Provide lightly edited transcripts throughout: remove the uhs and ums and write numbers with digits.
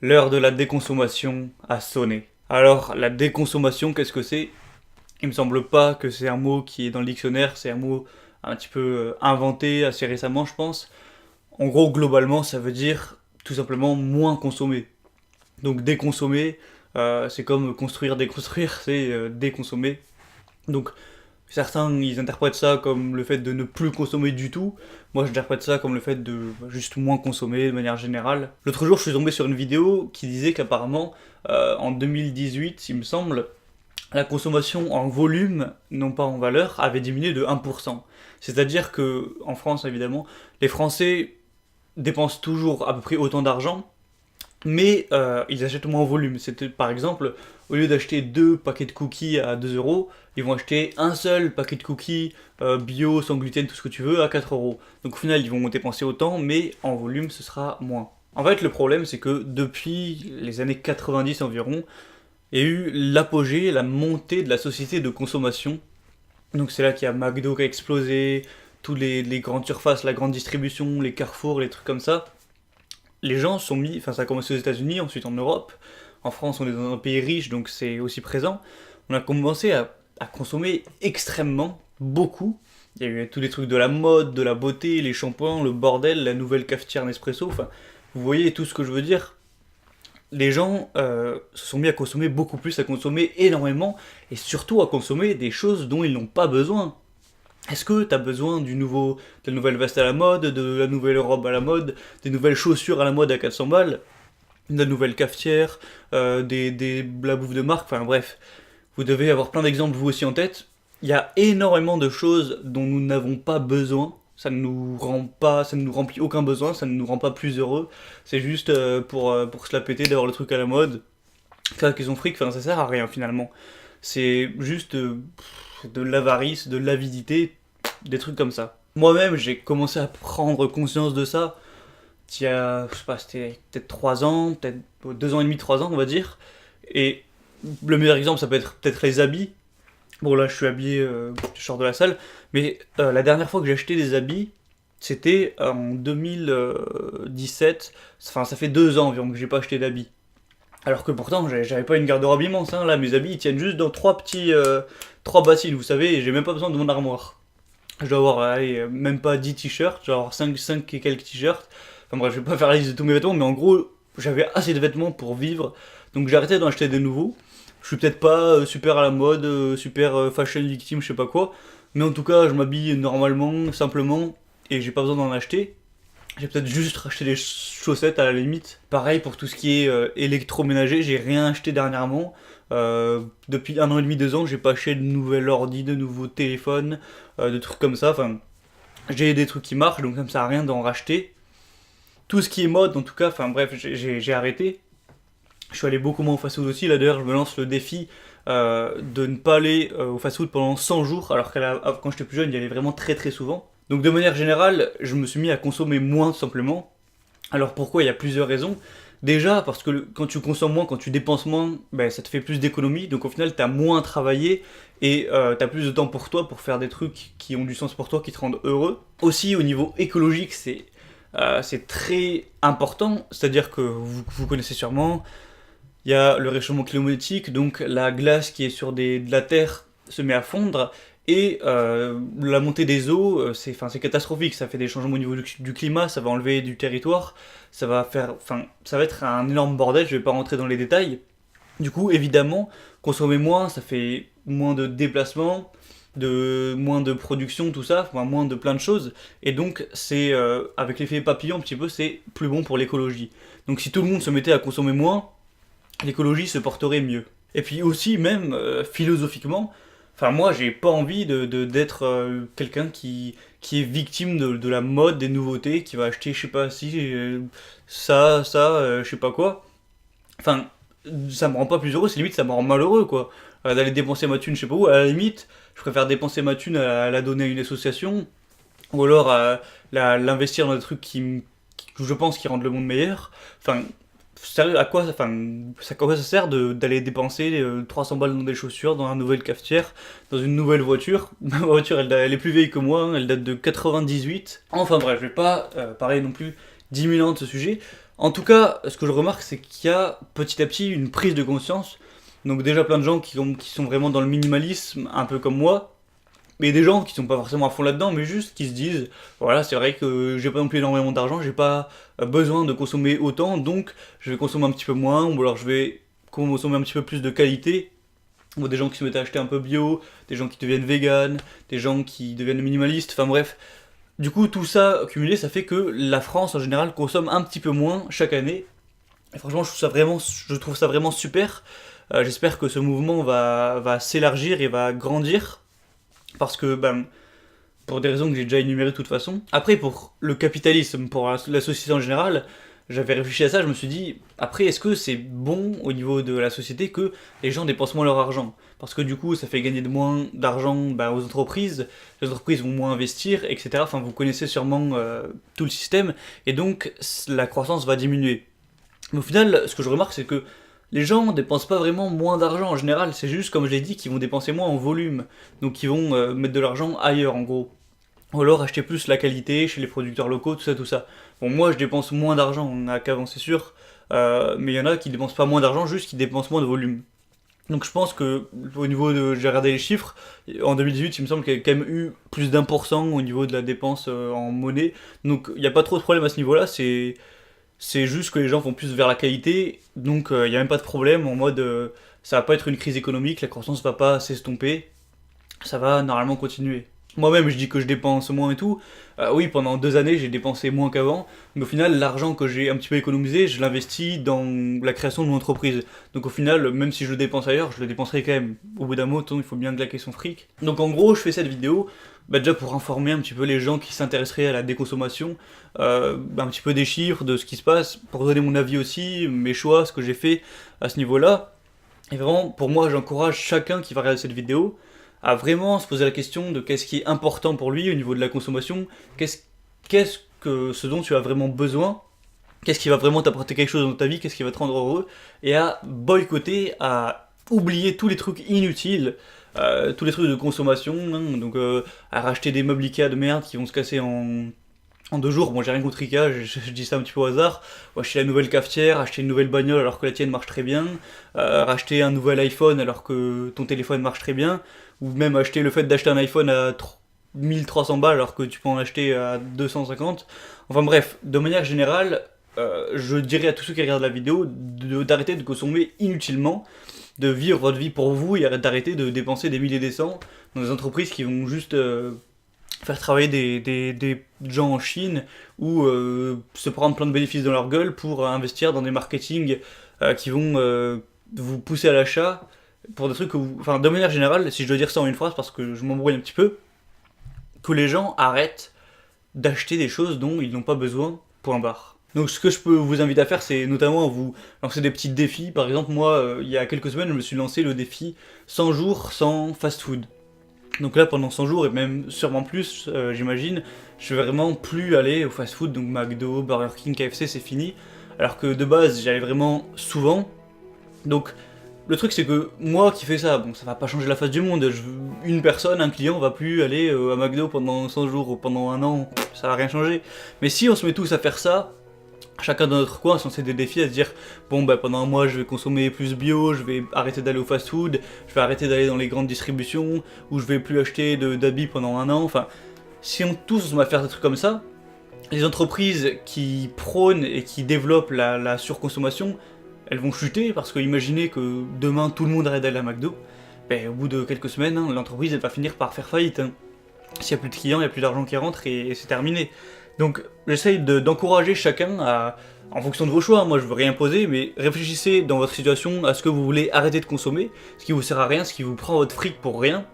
L'heure de la déconsommation a sonné. Alors, la déconsommation, qu'est-ce que c'est? Il me semble pas que c'est un mot qui est dans le dictionnaire, c'est un mot un petit peu inventé assez récemment, je pense. En gros, globalement, ça veut dire tout simplement moins consommer. Donc déconsommer, c'est comme construire, déconstruire, c'est déconsommer. Donc certains, ils interprètent ça comme le fait de ne plus consommer du tout. Moi, j'interprète ça comme le fait de juste moins consommer de manière générale. L'autre jour, je suis tombé sur une vidéo qui disait qu'apparemment, en 2018, il me semble, la consommation en volume, non pas en valeur, avait diminué de 1%. C'est-à-dire que, en France, évidemment, les Français dépensent toujours à peu près autant d'argent, mais ils achètent moins en volume. C'était par exemple, au lieu d'acheter deux paquets de cookies à 2 euros, ils vont acheter un seul paquet de cookies bio, sans gluten, tout ce que tu veux, à 4 euros. Donc au final, ils vont dépenser autant, mais en volume, ce sera moins. En fait, le problème, c'est que depuis les années 90 environ, il y a eu l'apogée, la montée de la société de consommation. Donc c'est là qu'il y a McDo qui a explosé, tous les grandes surfaces, la grande distribution, les carrefours, les trucs comme ça. Les gens sont mis, enfin ça a commencé aux États-Unis, ensuite en Europe. En France, on est dans un pays riche, donc c'est aussi présent. On a commencé à consommer extrêmement, beaucoup. Il y a eu tous les trucs de la mode, de la beauté, les shampoings, le bordel, la nouvelle cafetière Nespresso. Enfin, vous voyez tout ce que je veux dire. Les gens se sont mis à consommer beaucoup plus, à consommer énormément, et surtout à consommer des choses dont ils n'ont pas besoin. Est-ce que tu as besoin de la nouvelle veste à la mode, de la nouvelle robe à la mode, des nouvelles chaussures à la mode à 400 balles, de la nouvelle cafetière, de la bouffe de marque, enfin bref. Vous devez avoir plein d'exemples vous aussi en tête. Il y a énormément de choses dont nous n'avons pas besoin. Ça ne nous rend pas, ça ne nous remplit aucun besoin, ça ne nous rend pas plus heureux. C'est juste pour se la péter d'avoir le truc à la mode. Faire qu'ils ont fric, enfin ça sert à rien finalement. C'est juste de l'avarice, de l'avidité, des trucs comme ça. Moi-même, j'ai commencé à prendre conscience de ça il y a, je sais pas, c'était peut-être 3 ans, peut-être 2 ans et demi, 3 ans, on va dire. Et le meilleur exemple, ça peut être peut-être les habits. Bon, là, je suis habillé, je sors de la salle, mais la dernière fois que j'ai acheté des habits, c'était en 2017. Enfin, ça fait 2 ans environ que j'ai pas acheté d'habits. Alors que pourtant, j'avais pas une garde-robe immense, hein. Là, mes habits, ils tiennent juste dans trois bassines, vous savez, et j'ai même pas besoin de mon armoire. Je dois avoir, allez, même pas 10 t-shirts, genre 5 et quelques t-shirts. Enfin bref, je vais pas faire la liste de tous mes vêtements, mais en gros, j'avais assez de vêtements pour vivre. Donc j'ai arrêté d'en acheter de nouveaux. Je suis peut-être pas super à la mode, super fashion victime, je sais pas quoi. Mais en tout cas, je m'habille normalement, simplement, et j'ai pas besoin d'en acheter. J'ai peut-être juste racheté des chaussettes à la limite. Pareil pour tout ce qui est électroménager, j'ai rien acheté dernièrement. Depuis 1 an et demi, 2 ans, j'ai pas acheté de nouvel ordi, de nouveaux téléphones, de trucs comme ça. Enfin, j'ai des trucs qui marchent, donc ça me sert à rien d'en racheter. Tout ce qui est mode, en tout cas, enfin bref, j'ai arrêté. Je suis allé beaucoup moins au fast-food aussi. Là d'ailleurs, je me lance le défi de ne pas aller au fast-food pendant 100 jours, alors que quand j'étais plus jeune, il y allait vraiment très très souvent. Donc de manière générale, je me suis mis à consommer moins tout simplement. Alors pourquoi? Il y a plusieurs raisons. Déjà parce que quand tu consommes moins, quand tu dépenses moins, ben, ça te fait plus d'économies, donc au final tu as moins travaillé et tu as plus de temps pour toi pour faire des trucs qui ont du sens pour toi, qui te rendent heureux. Aussi au niveau écologique, c'est très important, c'est-à-dire que vous connaissez sûrement, il y a le réchauffement climatique, donc la glace qui est sur de la terre se met à fondre, et la montée des eaux, c'est catastrophique, ça fait des changements au niveau du climat, ça va enlever du territoire, ça va être un énorme bordel, je vais pas rentrer dans les détails. Du coup, évidemment, consommer moins, ça fait moins de déplacements, moins de production, tout ça, enfin, moins de plein de choses, et donc c'est, avec l'effet papillon un petit peu, c'est plus bon pour l'écologie. Donc si tout le monde se mettait à consommer moins, l'écologie se porterait mieux. Et puis aussi, même philosophiquement, enfin moi j'ai pas envie d'être quelqu'un qui est victime de la mode, des nouveautés, qui va acheter, je sais pas si, je sais pas quoi. Enfin, ça me rend pas plus heureux, c'est limite ça me rend malheureux quoi. D'aller dépenser ma thune, je sais pas où, à la limite, je préfère dépenser ma thune à la donner à une association, ou alors à l'investir dans des trucs que je pense qui rendent le monde meilleur. Enfin, sérieux, à quoi ça sert d'aller dépenser 300 balles dans des chaussures, dans une nouvelle cafetière, dans une nouvelle voiture? Ma voiture, elle est plus vieille que moi, hein, elle date de 98. Enfin bref, je vais pas parler non plus 10 000 ans de ce sujet. En tout cas, ce que je remarque, c'est qu'il y a petit à petit une prise de conscience. Donc déjà plein de gens qui sont vraiment dans le minimalisme, un peu comme moi, mais des gens qui sont pas forcément à fond là-dedans, mais juste qui se disent, voilà, c'est vrai que j'ai pas non plus énormément d'argent, j'ai pas besoin de consommer autant, donc je vais consommer un petit peu moins, ou alors je vais consommer un petit peu plus de qualité. Ou des gens qui se mettent à acheter un peu bio, des gens qui deviennent vegan, des gens qui deviennent minimalistes, enfin bref. Du coup, tout ça cumulé, ça fait que la France en général consomme un petit peu moins chaque année. Et franchement, je trouve ça vraiment super. J'espère que ce mouvement va s'élargir et va grandir. Parce que, ben, pour des raisons que j'ai déjà énumérées de toute façon. Après, pour le capitalisme, pour la société en général, j'avais réfléchi à ça, je me suis dit, après, est-ce que c'est bon au niveau de la société que les gens dépensent moins leur argent? Parce que du coup, ça fait gagner de moins d'argent bah, aux entreprises, les entreprises vont moins investir, etc. Enfin, vous connaissez sûrement tout le système, et donc la croissance va diminuer. Mais au final, ce que je remarque, c'est que les gens dépensent pas vraiment moins d'argent en général, c'est juste, comme je l'ai dit, qu'ils vont dépenser moins en volume. Donc ils vont mettre de l'argent ailleurs en gros. Ou alors acheter plus la qualité chez les producteurs locaux, tout ça, tout ça. Bon, moi je dépense moins d'argent qu'avant, c'est sûr, mais il y en a qui dépensent pas moins d'argent, juste qui dépensent moins de volume. Donc je pense que au niveau de, j'ai regardé les chiffres, en 2018 il me semble qu'il y a quand même eu plus d'1% au niveau de la dépense en monnaie. Donc il n'y a pas trop de problème à ce niveau-là, c'est juste que les gens vont plus vers la qualité, donc il n'y a même pas de problème en mode ça va pas être une crise économique, la croissance va pas s'estomper, ça va normalement continuer. Moi-même, je dis que je dépense moins et tout. Oui, pendant 2 années, j'ai dépensé moins qu'avant, mais au final, l'argent que j'ai un petit peu économisé, je l'investis dans la création de mon entreprise. Donc au final, même si je le dépense ailleurs, je le dépenserai quand même. Au bout d'un moment, il faut bien claquer son fric. Donc en gros, je fais cette vidéo bah, déjà pour informer un petit peu les gens qui s'intéresseraient à la déconsommation, un petit peu des chiffres, de ce qui se passe, pour donner mon avis aussi, mes choix, ce que j'ai fait à ce niveau-là. Et vraiment, pour moi, j'encourage chacun qui va regarder cette vidéo à vraiment se poser la question de qu'est-ce qui est important pour lui au niveau de la consommation, qu'est-ce que ce dont tu as vraiment besoin, qu'est-ce qui va vraiment t'apporter quelque chose dans ta vie, qu'est-ce qui va te rendre heureux, et à boycotter, à oublier tous les trucs inutiles, tous les trucs de consommation, hein, donc à racheter des meubles Ikea de merde qui vont se casser en 2 jours. Bon, j'ai rien contre Ikea, je dis ça un petit peu au hasard. Ou acheter la nouvelle cafetière, acheter une nouvelle bagnole alors que la tienne marche très bien, racheter un nouvel iPhone alors que ton téléphone marche très bien, ou même acheter le fait d'acheter un iPhone à 1300 balles alors que tu peux en acheter à 250. Enfin bref, de manière générale, je dirais à tous ceux qui regardent la vidéo d'arrêter de consommer inutilement, de vivre votre vie pour vous et d'arrêter de dépenser des milliers des cents dans des entreprises qui vont juste faire travailler des gens en Chine ou se prendre plein de bénéfices dans leur gueule pour investir dans des marketing qui vont vous pousser à l'achat pour des trucs que vous... Enfin, de manière générale, si je dois dire ça en une phrase parce que je m'embrouille un petit peu, que les gens arrêtent d'acheter des choses dont ils n'ont pas besoin, point barre. Donc ce que je peux vous inviter à faire, c'est notamment vous lancer des petits défis. Par exemple, moi, il y a quelques semaines, je me suis lancé le défi 100 jours sans fast-food. Donc là, pendant 100 jours, et même sûrement plus, j'imagine, je vais vraiment plus aller au fast-food, donc McDo, Burger King, KFC, c'est fini. Alors que de base, j'y allais vraiment souvent. Donc le truc, c'est que moi qui fais ça, bon, ça va pas changer la face du monde. Une personne, un client, va plus aller à McDo pendant 100 jours ou pendant un an, ça va rien changer. Mais si on se met tous à faire ça, chacun dans notre coin, sans des défis à se dire bon bah pendant un mois je vais consommer plus bio, je vais arrêter d'aller au fast food, je vais arrêter d'aller dans les grandes distributions, ou je vais plus acheter d'habits pendant un an, enfin si on tous on va faire des trucs comme ça, les entreprises qui prônent et qui développent la surconsommation, elles vont chuter parce que imaginez que demain tout le monde arrête d'aller à McDo, ben, au bout de quelques semaines, hein, l'entreprise elle va finir par faire faillite. Hein. S'il n'y a plus de clients, il n'y a plus d'argent qui rentre et c'est terminé. Donc j'essaye d'encourager chacun à, en fonction de vos choix, moi je veux rien imposer, mais réfléchissez dans votre situation à ce que vous voulez arrêter de consommer, ce qui vous sert à rien, ce qui vous prend votre fric pour rien,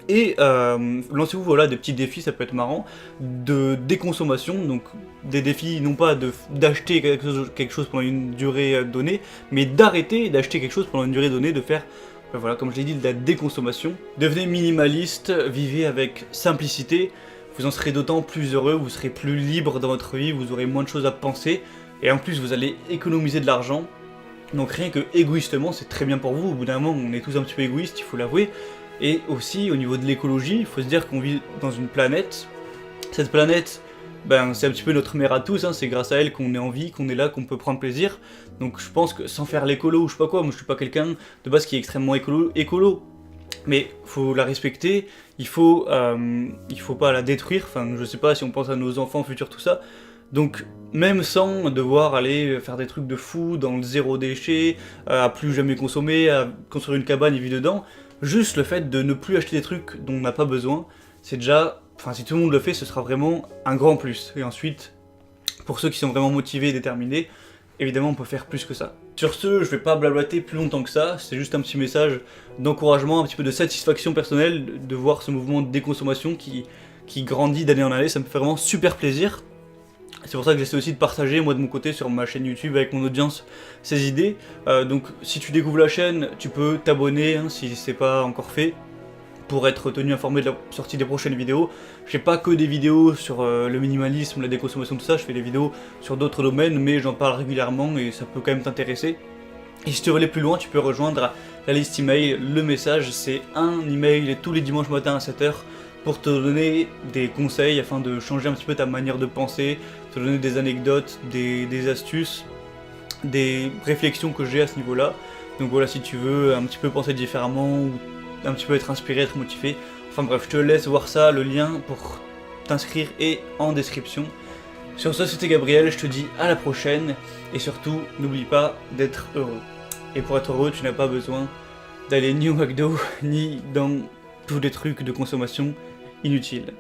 et lancez-vous voilà, des petits défis, ça peut être marrant, de déconsommation, donc des défis non pas d'acheter quelque chose pendant une durée donnée, mais d'arrêter d'acheter quelque chose pendant une durée donnée, de faire voilà, comme je l'ai dit, de la déconsommation. Devenez minimaliste, vivez avec simplicité, vous en serez d'autant plus heureux, vous serez plus libre dans votre vie, vous aurez moins de choses à penser, et en plus vous allez économiser de l'argent. Donc rien que égoïstement, c'est très bien pour vous, au bout d'un moment on est tous un petit peu égoïstes, il faut l'avouer. Et aussi au niveau de l'écologie, il faut se dire qu'on vit dans une planète. Cette planète, ben, c'est un petit peu notre mère à tous, hein, c'est grâce à elle qu'on est en vie, qu'on est là, qu'on peut prendre plaisir. Donc je pense que sans faire l'écolo ou je sais pas quoi, moi je suis pas quelqu'un de base qui est extrêmement écolo, mais faut la respecter, il faut pas la détruire, enfin je sais pas si on pense à nos enfants futurs, tout ça. Donc même sans devoir aller faire des trucs de fou dans le zéro déchet, à plus jamais consommer, à construire une cabane et vivre dedans, juste le fait de ne plus acheter des trucs dont on n'a pas besoin, c'est déjà, enfin si tout le monde le fait, ce sera vraiment un grand plus. Et ensuite, pour ceux qui sont vraiment motivés et déterminés, évidemment on peut faire plus que ça. Sur ce, je vais pas blablater plus longtemps que ça, c'est juste un petit message d'encouragement, un petit peu de satisfaction personnelle de voir ce mouvement de déconsommation qui grandit d'année en année, ça me fait vraiment super plaisir. C'est pour ça que j'essaie aussi de partager, moi de mon côté, sur ma chaîne YouTube avec mon audience, ces idées. Donc si tu découvres la chaîne, tu peux t'abonner hein, si c'est pas encore fait, pour être tenu informé de la sortie des prochaines vidéos. Je fais pas que des vidéos sur le minimalisme, la déconsommation, tout ça, je fais des vidéos sur d'autres domaines, mais j'en parle régulièrement et ça peut quand même t'intéresser. Et si tu veux aller plus loin, tu peux rejoindre la liste email. Le message, c'est un email tous les dimanches matin à 7h pour te donner des conseils afin de changer un petit peu ta manière de penser, te donner des anecdotes, des astuces, des réflexions que j'ai à ce niveau-là. Donc voilà, si tu veux un petit peu penser différemment ou un petit peu être inspiré, être motivé. Enfin bref, je te laisse voir ça, le lien pour t'inscrire est en description. Sur ce, c'était Gabriel, je te dis à la prochaine, et surtout, n'oublie pas d'être heureux. Et pour être heureux, tu n'as pas besoin d'aller ni au McDo, ni dans tous les trucs de consommation inutiles.